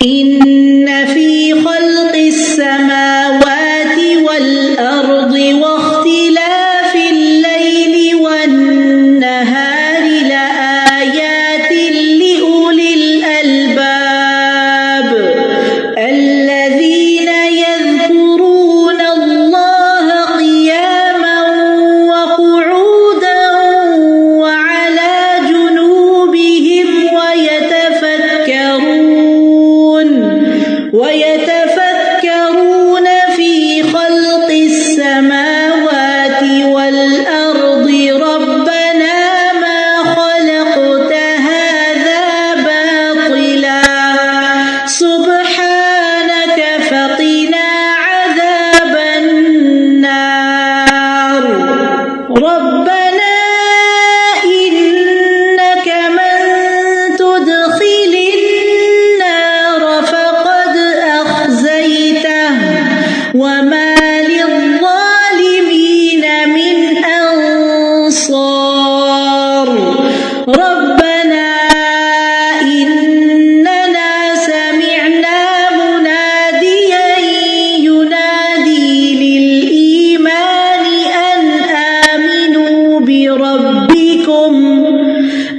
إن في خلق السماوات والأرض واختلاف الليل والنهار لآيات لأولي الألباب الذين يذكرون الله قياما وقعودا وعلى جنوبهم ويتفكرون في خلق السماوات والأرض ربنا ما خلقت هذا باطلا سبحانك فقنا عذاب النار ربنا إنك من تدخل النار فقد أخزيته وما للظالمين من أنصار ربنا إننا سمعنا مناديا ينادي للإيمان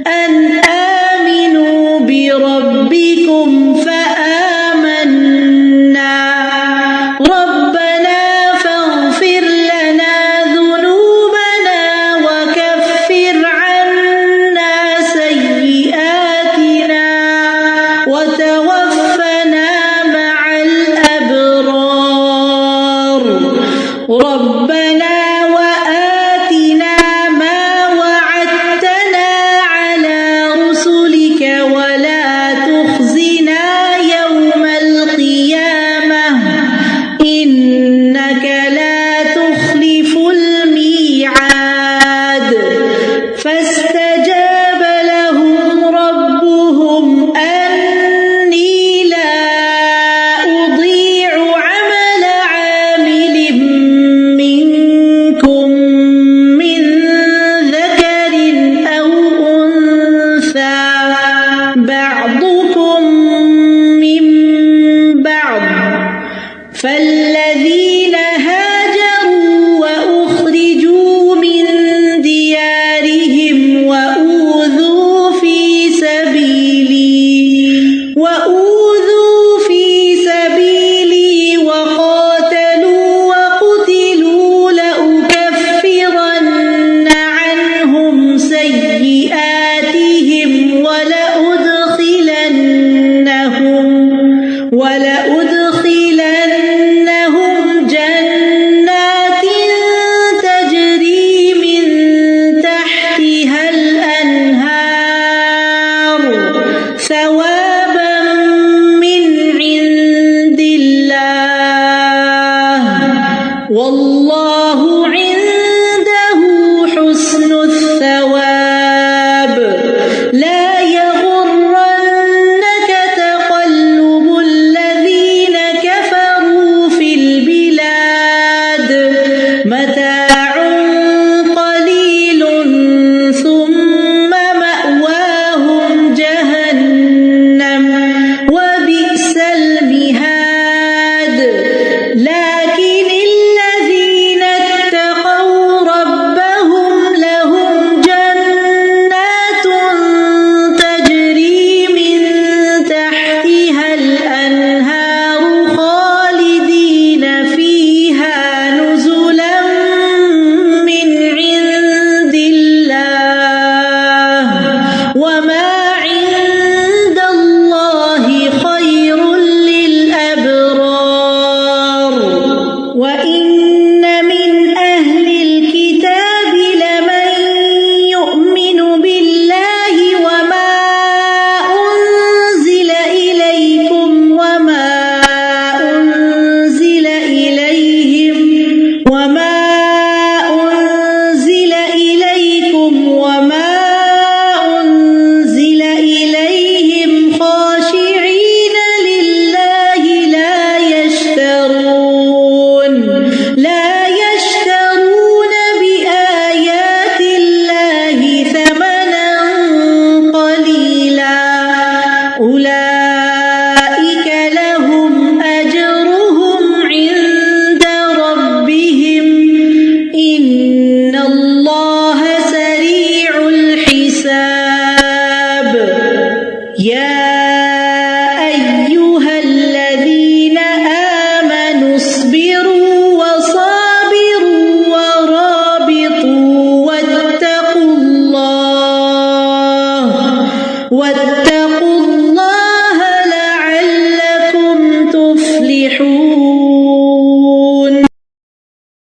أن آمنوا بربكم فآمنا ربنا فاغفر لنا ذنوبنا وكفر عنا سيئاتنا وتوفنا مع الأبرار ربنا وآتنا ما وعدتنا على رسلك ولا تخزنا يوم القيامة إنك لا تخلف الميعاد فاستجاب لهم ربهم أني لا أضيع عمل عامل منكم من ذكر أو أنثى بعضكم من بعض فالذين هاجروا وأخرجوا من ديارهم وأوذوا في سبيلي وقاتلوا وقتلوا لأكفرن عنهم سيئاتهم ولأدخلنهم جنات تجري من تحتها الأنهار ثوابا من عند الله والله عنده حسن الثواب لا يغرنك تقلب الذين كفروا في البلاد متاع قليل ثم مأواهم جهنم وبئس المهاد لكن الذين اتقوا ربهم لهم جنات تجري من تحتها الأنهار خالدين فيها نزلا من عند الله وما عند الله خير للأبرار وإن من أهل الكتاب لمن يؤمن بالله وما أنزل إليكم وما أنزل إليهم وما أنزل إليهم خاشعين لله لا يشترون بآيات الله ثمنا قليلا أولئك واتقوا